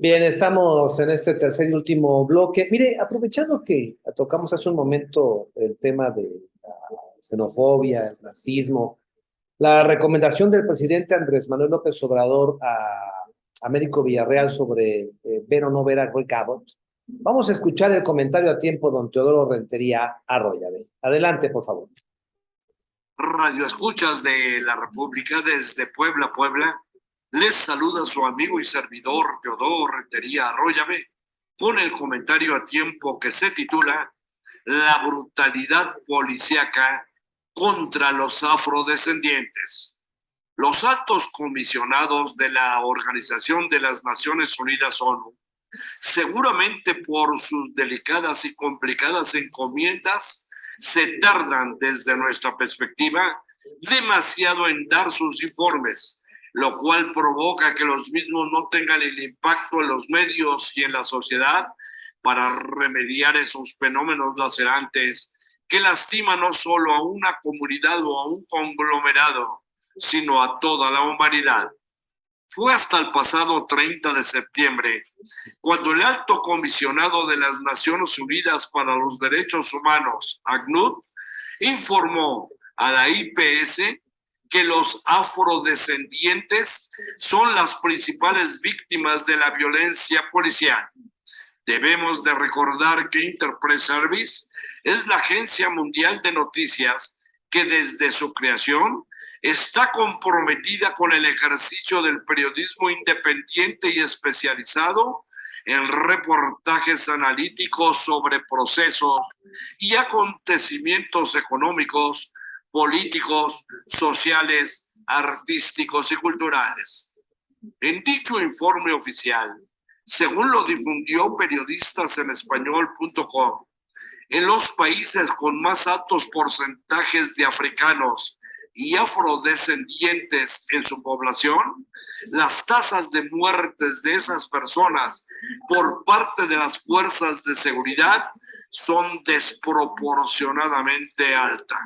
Bien, estamos en este tercer y último bloque. Mire, aprovechando que tocamos hace un momento el tema de la xenofobia, el racismo, la recomendación del presidente Andrés Manuel López Obrador a Américo Villarreal sobre ver o no ver a Greg Abbott, vamos a escuchar el comentario a tiempo don Teodoro Rentería Arroyave. Adelante, por favor. Radio escuchas de la República desde Puebla, Puebla. Les saluda su amigo y servidor Teodoro Rentería Arroyave con el comentario a tiempo que se titula La brutalidad policíaca contra los afrodescendientes. Los altos comisionados de la Organización de las Naciones Unidas ONU, seguramente por sus delicadas y complicadas encomiendas, se tardan desde nuestra perspectiva demasiado en dar sus informes, lo cual provoca que los mismos no tengan el impacto en los medios y en la sociedad para remediar esos fenómenos lacerantes que lastiman no solo a una comunidad o a un conglomerado, sino a toda la humanidad. Fue hasta el pasado 30 de septiembre cuando el alto comisionado de las Naciones Unidas para los Derechos Humanos, ACNUD, informó a la IPS que los afrodescendientes son las principales víctimas de la violencia policial. Debemos de recordar que Interpress Service es la agencia mundial de noticias que desde su creación está comprometida con el ejercicio del periodismo independiente y especializado en reportajes analíticos sobre procesos y acontecimientos económicos, políticos, sociales, artísticos y culturales. En dicho informe oficial, según lo difundió periodistasenespañol.com, en los países con más altos porcentajes de africanos y afrodescendientes en su población, las tasas de muertes de esas personas por parte de las fuerzas de seguridad son desproporcionadamente altas.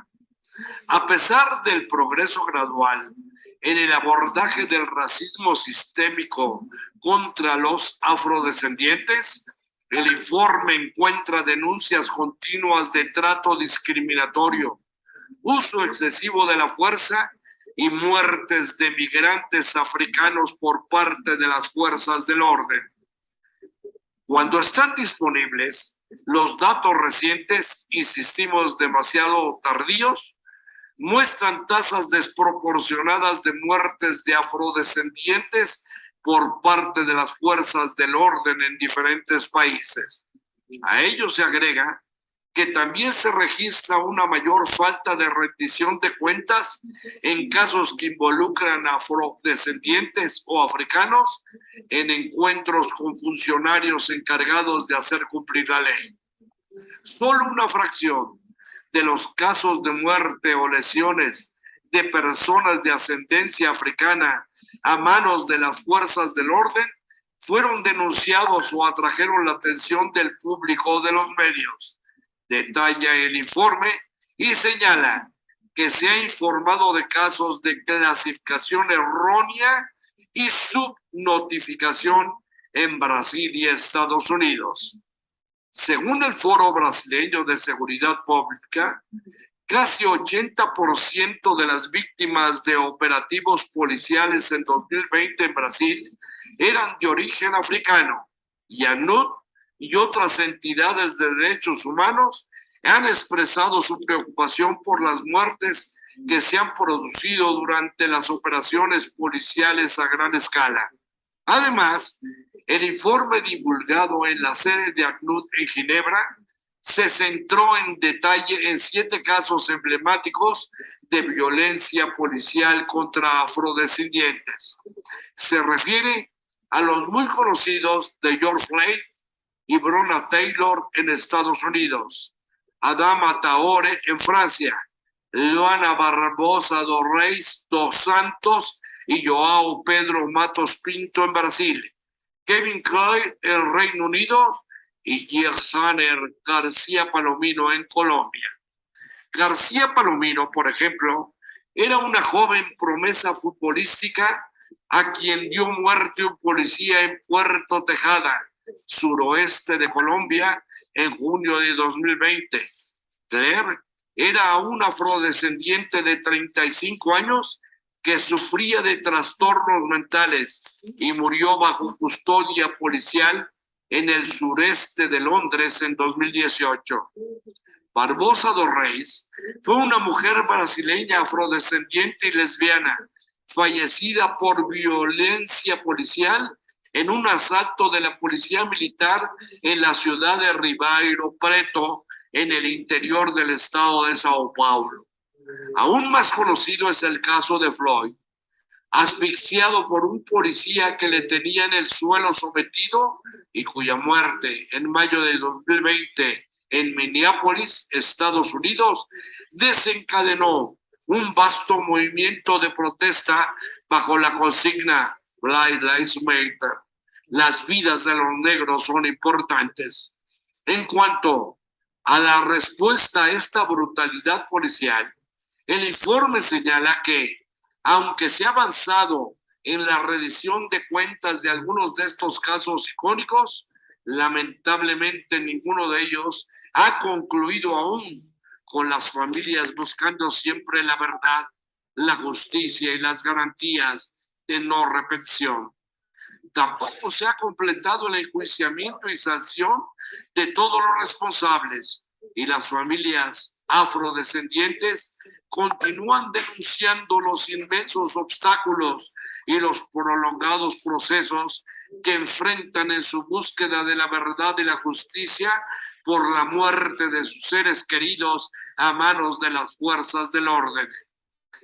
A pesar del progreso gradual en el abordaje del racismo sistémico contra los afrodescendientes, el informe encuentra denuncias continuas de trato discriminatorio, uso excesivo de la fuerza y muertes de migrantes africanos por parte de las fuerzas del orden. Cuando están disponibles, los datos recientes, insistimos, demasiado tardíos, muestran tasas desproporcionadas de muertes de afrodescendientes por parte de las fuerzas del orden en diferentes países. A ello se agrega que también se registra una mayor falta de rendición de cuentas en casos que involucran a afrodescendientes o africanos en encuentros con funcionarios encargados de hacer cumplir la ley. Solo una fracción de los casos de muerte o lesiones de personas de ascendencia africana a manos de las fuerzas del orden fueron denunciados o atrajeron la atención del público o de los medios. Detalla el informe y señala que se ha informado de casos de clasificación errónea y subnotificación en Brasil y Estados Unidos. Según el Foro Brasileño de Seguridad Pública, casi 80% de las víctimas de operativos policiales en 2020 en Brasil eran de origen africano, y ACNUD y otras entidades de derechos humanos han expresado su preocupación por las muertes que se han producido durante las operaciones policiales a gran escala. Además, el informe divulgado en la sede de ACNUD en Ginebra se centró en detalle en 7 casos emblemáticos de violencia policial contra afrodescendientes. Se refiere a los muy conocidos de George Floyd y Breonna Taylor en Estados Unidos, Adama Traoré en Francia, Luana Barbosa dos Reis dos Santos y Joao Pedro Matos Pinto en Brasil, Kevin Cloyd en Reino Unido y Yersaner García Palomino en Colombia. García Palomino, por ejemplo, era una joven promesa futbolística a quien dio muerte un policía en Puerto Tejada, suroeste de Colombia, en junio de 2020. Claire era un afrodescendiente de 35 años que sufría de trastornos mentales y murió bajo custodia policial en el sureste de Londres en 2018. Barbosa dos Reis fue una mujer brasileña afrodescendiente y lesbiana, fallecida por violencia policial en un asalto de la policía militar en la ciudad de Ribeirão Preto, en el interior del estado de Sao Paulo. Aún más conocido es el caso de Floyd, asfixiado por un policía que le tenía en el suelo sometido y cuya muerte en mayo de 2020 en Minneapolis, Estados Unidos, desencadenó un vasto movimiento de protesta bajo la consigna Black Lives Matter. Las vidas de los negros son importantes. En cuanto a la respuesta a esta brutalidad policial, el informe señala que, aunque se ha avanzado en la rendición de cuentas de algunos de estos casos icónicos, lamentablemente ninguno de ellos ha concluido aún, con las familias buscando siempre la verdad, la justicia y las garantías de no repetición. Tampoco se ha completado el enjuiciamiento y sanción de todos los responsables, y las familias afrodescendientes continúan denunciando los inmensos obstáculos y los prolongados procesos que enfrentan en su búsqueda de la verdad y la justicia por la muerte de sus seres queridos a manos de las fuerzas del orden.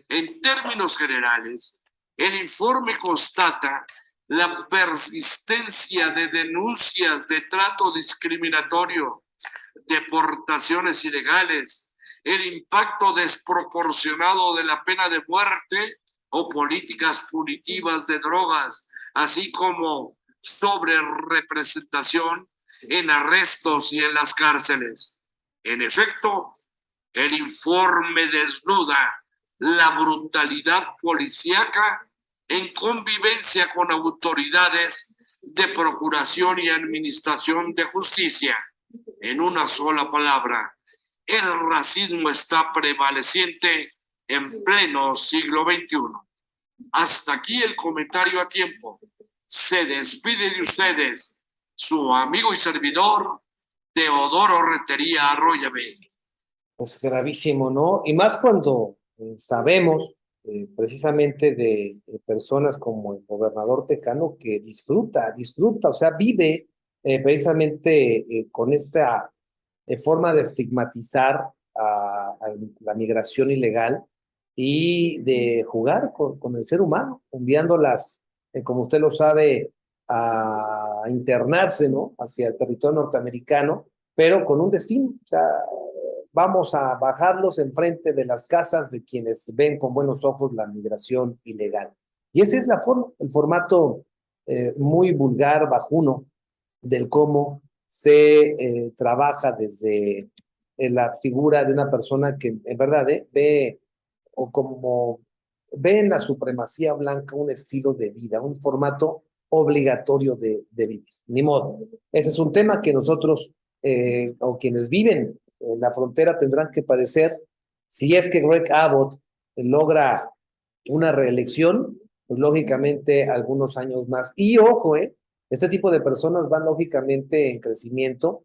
En términos generales, el informe constata la persistencia de denuncias de trato discriminatorio, deportaciones ilegales, el impacto desproporcionado de la pena de muerte o políticas punitivas de drogas, así como sobre representación en arrestos y en las cárceles. En efecto, el informe desnuda la brutalidad policíaca en convivencia con autoridades de procuración y administración de justicia. En una sola palabra, el racismo está prevaleciente en pleno siglo XXI. Hasta aquí el comentario a tiempo. Se despide de ustedes su amigo y servidor, Teodoro Rentería Arroyave. Es gravísimo, ¿no? Y más cuando sabemos precisamente de personas como el gobernador tejano que disfruta, o sea, vive precisamente con esta forma de estigmatizar a la migración ilegal y de jugar con el ser humano, enviándolas, como usted lo sabe, a internarse, ¿no? Hacia el territorio norteamericano, pero con un destino. O sea, vamos a bajarlos enfrente de las casas de quienes ven con buenos ojos la migración ilegal. Y esa es la forma, el formato muy vulgar, bajuno, del cómo se trabaja desde la figura de una persona que en verdad ve o como ve en la supremacía blanca un estilo de vida, un formato obligatorio de vivir. Ni modo. Ese es un tema que nosotros o quienes viven en la frontera tendrán que padecer si es que Greg Abbott logra una reelección, pues lógicamente algunos años más. Y ojo, este tipo de personas van lógicamente en crecimiento,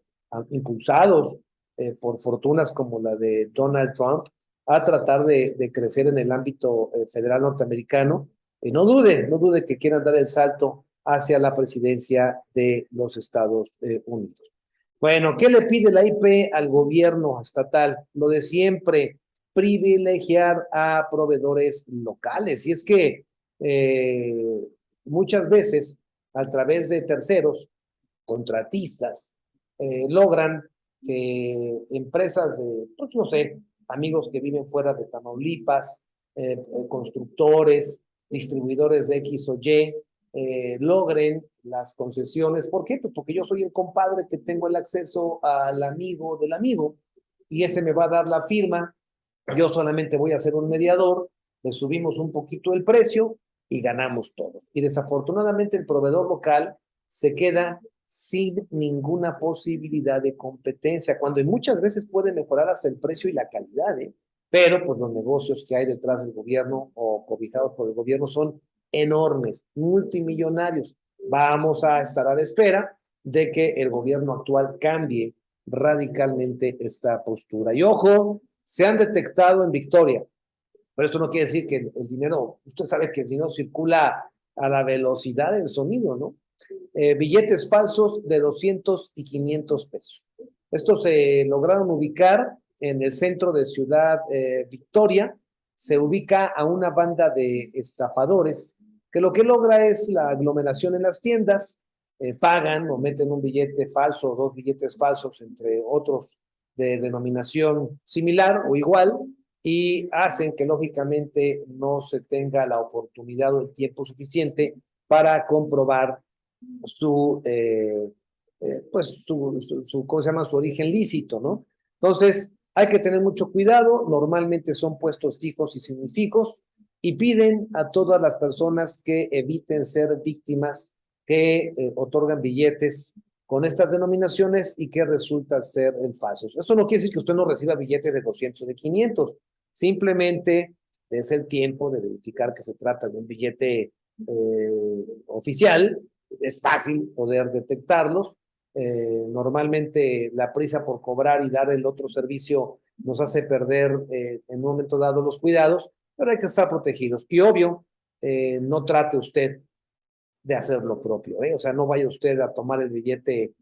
impulsados por fortunas como la de Donald Trump, a tratar de crecer en el ámbito federal norteamericano. Y no dude que quieran dar el salto hacia la presidencia de los Estados Unidos. Bueno, ¿qué le pide la IP al gobierno estatal? Lo de siempre, privilegiar a proveedores locales. Y es que muchas veces, a través de terceros, contratistas, logran que empresas de, pues no sé, amigos que viven fuera de Tamaulipas, constructores, distribuidores de X o Y, logren las concesiones. ¿Por qué? Pues porque yo soy el compadre que tengo el acceso al amigo del amigo y ese me va a dar la firma. Yo solamente voy a ser un mediador, le subimos un poquito el precio y ganamos todos. Y desafortunadamente el proveedor local se queda sin ninguna posibilidad de competencia, cuando muchas veces puede mejorar hasta el precio y la calidad, ¿eh? Pero pues los negocios que hay detrás del gobierno o cobijados por el gobierno son enormes, multimillonarios. Vamos a estar a la espera de que el gobierno actual cambie radicalmente esta postura. Y ojo, se han detectado en Victoria, pero esto no quiere decir que el dinero, usted sabe que el dinero circula a la velocidad del sonido, ¿no? Billetes falsos de 200 y 500 pesos. Estos se lograron ubicar en el centro de Ciudad Victoria. Se ubica a una banda de estafadores que lo que logra es la aglomeración en las tiendas, pagan o meten un billete falso o dos billetes falsos entre otros de denominación similar o igual y hacen que lógicamente no se tenga la oportunidad o el tiempo suficiente para comprobar ¿cómo se llama? Su origen lícito, ¿no? Entonces, hay que tener mucho cuidado. Normalmente son puestos fijos y semifijos y piden a todas las personas que eviten ser víctimas que otorgan billetes con estas denominaciones y que resultan ser falsos. Eso no quiere decir que usted no reciba billetes de 200 o de 500. Simplemente es el tiempo de verificar que se trata de un billete oficial. Es fácil poder detectarlos. Normalmente la prisa por cobrar y dar el otro servicio nos hace perder en un momento dado los cuidados, pero hay que estar protegidos. Y obvio, no trate usted de hacer lo propio, ¿eh? O sea, no vaya usted a tomar el billete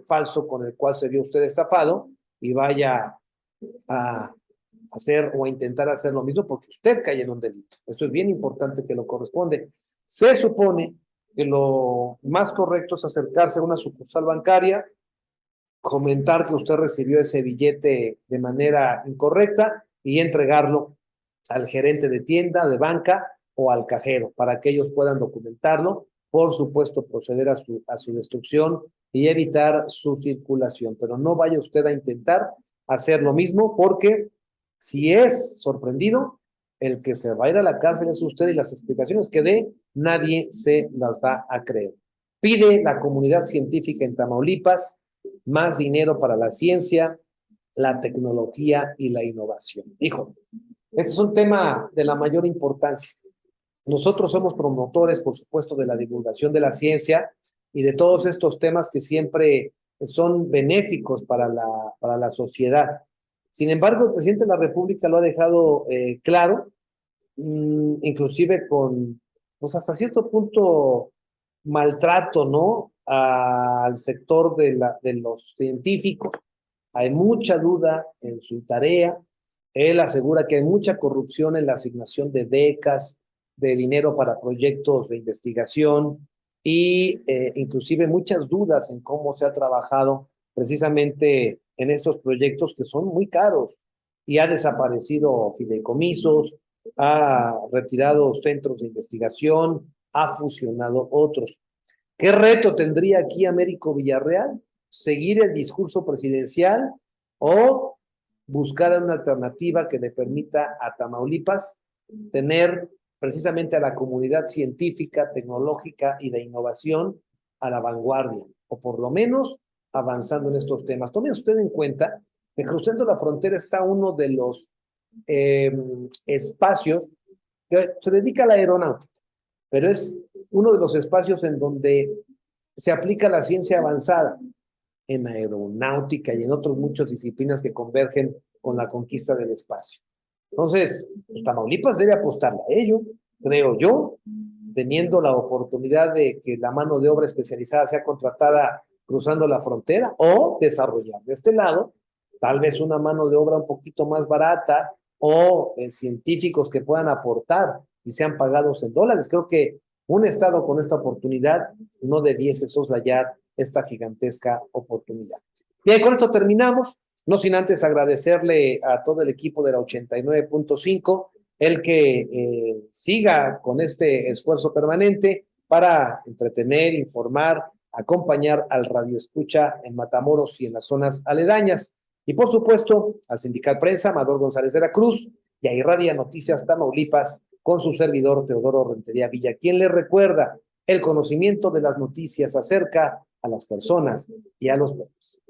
falso con el cual se vio usted estafado y vaya a hacer o a intentar hacer lo mismo porque usted cae en un delito. Eso es bien importante que lo corresponde. Se supone que lo más correcto es acercarse a una sucursal bancaria, comentar que usted recibió ese billete de manera incorrecta y entregarlo al gerente de tienda, de banca o al cajero para que ellos puedan documentarlo. Por supuesto, proceder a su destrucción y evitar su circulación. Pero no vaya usted a intentar hacer lo mismo porque si es sorprendido, el que se va a ir a la cárcel es usted y las explicaciones que dé, nadie se las va a creer. Pide la comunidad científica en Tamaulipas más dinero para la ciencia, la tecnología y la innovación. Dijo, este es un tema de la mayor importancia. Nosotros somos promotores, por supuesto, de la divulgación de la ciencia y de todos estos temas que siempre son benéficos para la sociedad. Sin embargo, el presidente de la República lo ha dejado claro, inclusive con, pues hasta cierto punto, maltrato, ¿no? Al sector de los científicos. Hay mucha duda en su tarea. Él asegura que hay mucha corrupción en la asignación de becas, de dinero para proyectos de investigación y inclusive muchas dudas en cómo se ha trabajado precisamente en estos proyectos que son muy caros y ha desaparecido fideicomisos, ha retirado centros de investigación, ha fusionado otros. ¿Qué reto tendría aquí Américo Villarreal? ¿Seguir el discurso presidencial o buscar una alternativa que le permita a Tamaulipas tener precisamente a la comunidad científica, tecnológica y de innovación a la vanguardia, o por lo menos avanzando en estos temas? Tome usted en cuenta que cruzando la frontera está uno de los espacios que se dedica a la aeronáutica, pero es uno de los espacios en donde se aplica la ciencia avanzada en aeronáutica y en otras muchas disciplinas que convergen con la conquista del espacio. Entonces, pues, Tamaulipas debe apostarle a ello, creo yo, teniendo la oportunidad de que la mano de obra especializada sea contratada cruzando la frontera o desarrollar de este lado tal vez una mano de obra un poquito más barata o científicos que puedan aportar y sean pagados en dólares. Creo que un Estado con esta oportunidad no debiese soslayar esta gigantesca oportunidad. Bien, con esto terminamos, no sin antes agradecerle a todo el equipo de la 89.5 el que siga con este esfuerzo permanente para entretener, informar, acompañar al radioescucha en Matamoros y en las zonas aledañas. Y por supuesto, al Sindical Prensa, Amador González de la Cruz, y a Irradia Noticias Tamaulipas, con su servidor Teodoro Rentería Villa, quien le recuerda: el conocimiento de las noticias acerca a las personas y a los pueblos.